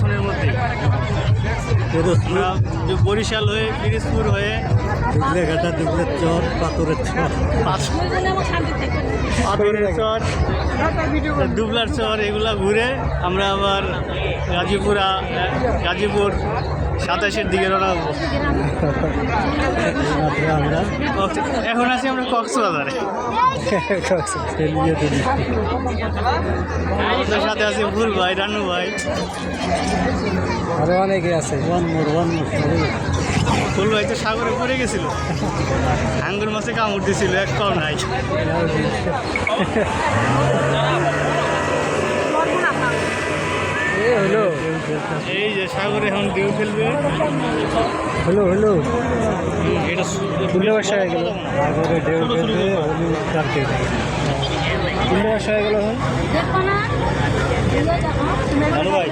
কিছুক্ষণের মধ্যে বরিশাল হয়ে পিরিজপুর হয়ে দুগলেঘাটা, দুগলের চর, পাথরের চর, পাথরের চর, দুবলার চর, এগুলা ঘুরে আমরা আবার গাজীপুর 27-এর দিকে রওনা হবো। আমরা এখন আছি আমরা কক্সবাজারে। আমাদের সাথে আছে ফুল ভাই, রানু ভাই, আরো অনেকে আছে। ফুল ভাই তো সাগরে পড়ে গেছিল, আঙ্গুর মাছে কামড় দিছিল, এক পাও নাই। হলো এই যে সাগরে এখন ঢেউ ফেলবে। হলো হলো এটা তিনটে বর্ষা হয়ে গেল, সাগরে ঢেউ ফেলবে, হলুদ কাটতে। 3 বর্ষা হয়ে গেল এখন। ভালো ভাই,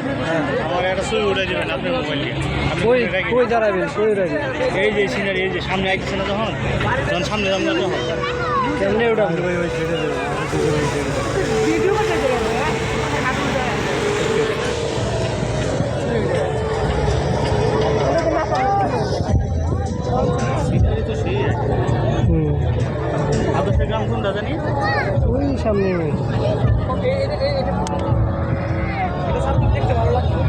আমার একটা ছবি উঠে দেবেন আপনার মোবাইল দিয়ে। কই কই দাঁড়াবেন, কই দাঁড়াবেন? এই যে সিনারি, এই যে সামনে আসছে না, যখন সামনে যাবেন না তখন কেমনে উঠাবেন? ওই ছেড়ে দেবো। সিনারি তো সেই আদর্শের গ্রাম কোনটা জানি? ওই সামনে দেখতে ভালো লাগছে।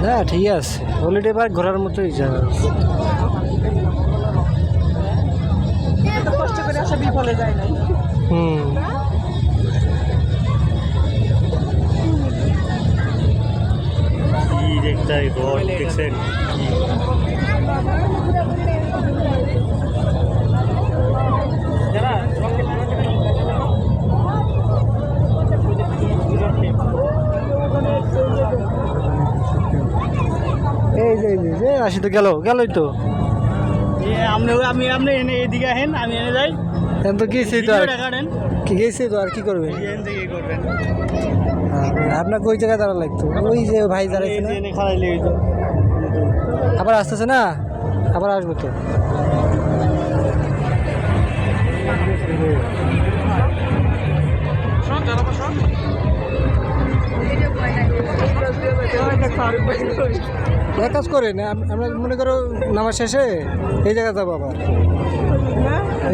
না ঠিক আছে, হলিডে পার্ক ঘোরার মতোই জায়গা। কষ্ট করে আসা বিফলে যায় নাই। কি দেখতে ঘর দেখছেন? এই যে আসি তো গেলই তো। আমি আপনি এনে এদিকে আহেন, আমি এনে যাই। এখন তো গেছি তো, আর কাটেন কি গেছি তো, আর কি করবেন? এখান থেকে করবেন। আপনাকে ওই জায়গায় দাঁড়া লাগতো, ওই যে ভাই দাঁড়াইছে না, এনে খাড়াইলে এই তো। আবার আসতেছে না, আবার আসবো তো। এক কাজ করেন, আমরা মনে করো নামার শেষে এই জায়গা যাবো, আবার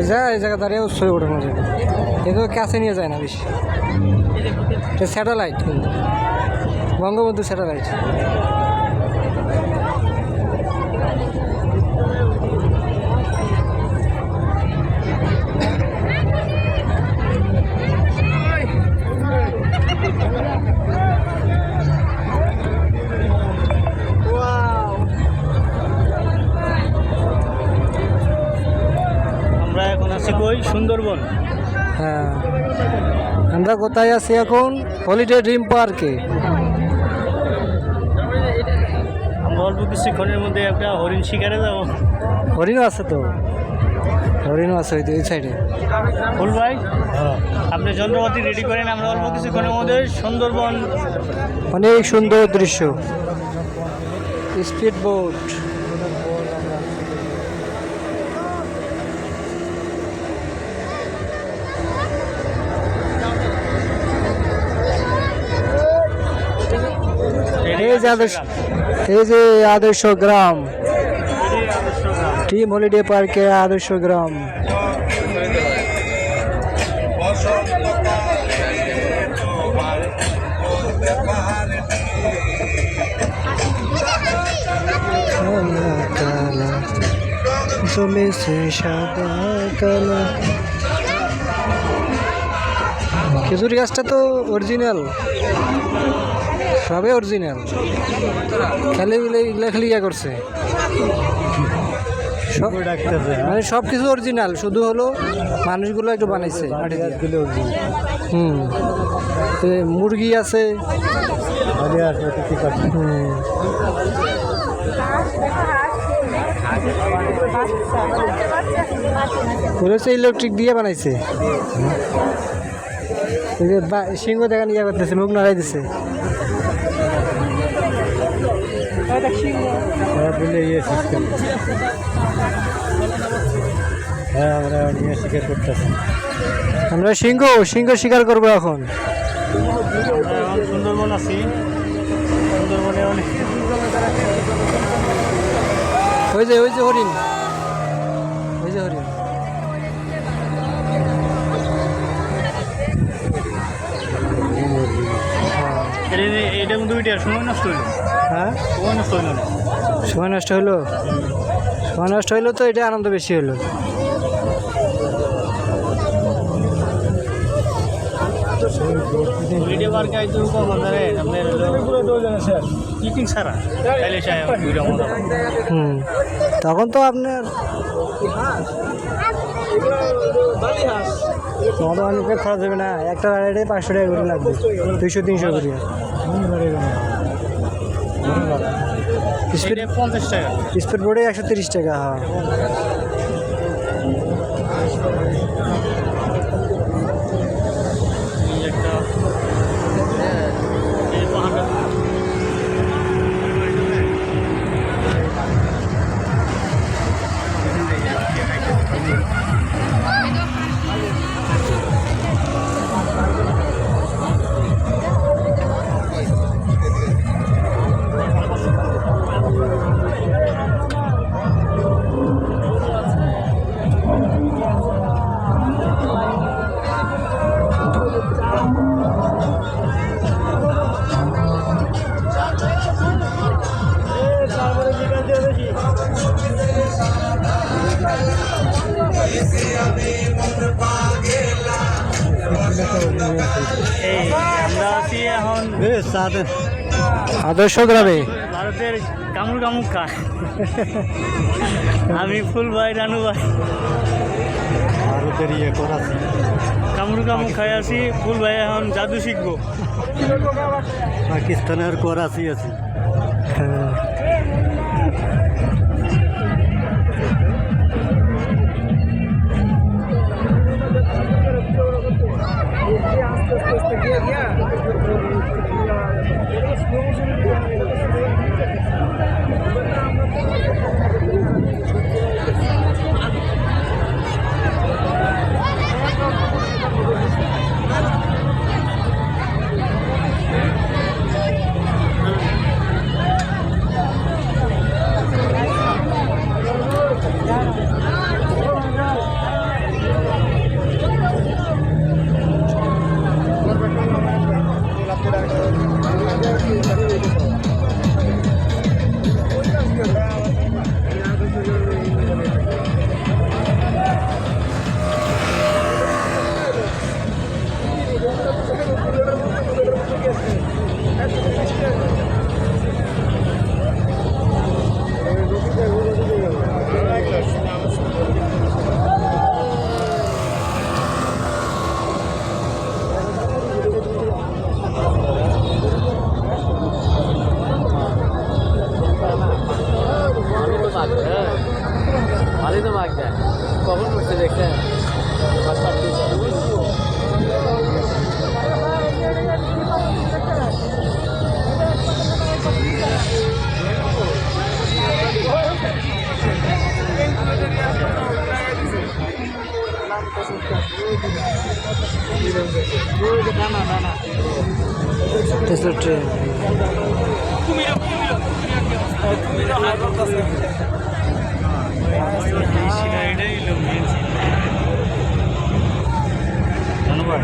এই জায়গা দাঁড়িয়ে ছবি ওঠানো যাবে। কিন্তু কাছে নিয়ে যায় না বেশি, স্যাটেলাইট, কিন্তু বঙ্গবন্ধু স্যাটেলাইট। আমরা এখন আছি কই? সুন্দরবন। হ্যাঁ, আমরা কোথায় আছি এখন? হলিডে ড্রিম পার্কে। আমরা অল্প কিছুক্ষণের মধ্যে একটা হরিণ শিকারে যাবো। হরিণও আছে তো, হরিণও আছে ওই তো, এই সাইডে। ফুল ভাই, আপনি যন্ত্রপাতি রেডি করেন, আমরা অল্প কিছুক্ষণের মধ্যে সুন্দরবন। অনেক সুন্দর দৃশ্য, স্পিড বোট। এই যে আদর্শ গ্রাম, টিম হলিডে পার্কে আদর্শ গ্রাম। জমেছে সাদা কালো। খেজুর গাছটা তো অরিজিনাল, সবে অরিজিনাল, খালি এগুলা খালি ইয়া করছে, মানে সব কিছু অরিজিনাল, শুধু হলো মানুষগুলো একটু বানাইছে। মুরগি আছে, ইলেকট্রিক দিয়ে বানাইছে। এই যে সিংহ দেখান ইয়া করতেছে, মুখ নাড়াই দিচ্ছে। হ্যাঁ আমরা নিয়ে শিকার করতেছি। আমরা সিংহ শিকার করবো এখন। এখন সুন্দরবন আছি, সুন্দরবনে অনেক ওই যে হরিণ, ওই যে হরিণ। এইটা দুইটা সময় নষ্ট হইলো। হ্যাঁ সময় নষ্ট হইলো না, সময় নষ্ট হইলো, সময় নষ্ট হইলো তো এটা আনন্দ বেশি হলো। ভিডিও পার্কে আইতো কখন ধরে আপনার কিটিং সারা তাইলে ভিডিও মজা পায়। তখন তো আপনার তোমাদের অনেক খরচ হবে না, একটা রাইডে 500 টাকা করে লাগবে, 200-300 করে। স্পিড 50 টাকা, স্পিড বোর্ডে 130 টাকা। হ্যাঁ একটা এই পাহাড়টা আমরা আছি এখন আদর্শ গ্রামে। ভারতের কামুক খায়। আমি ফুল ভাই, রানু ভাই ভারতের করাচ্ছি, কামুক খাই আছি। ফুল ভাই এখন জাদু শিখবো। পাকিস্তানের করাচি আছি। ভালোই তো মাগ দেয়, কখন করছে দেখছেন? ধন্যবাদ।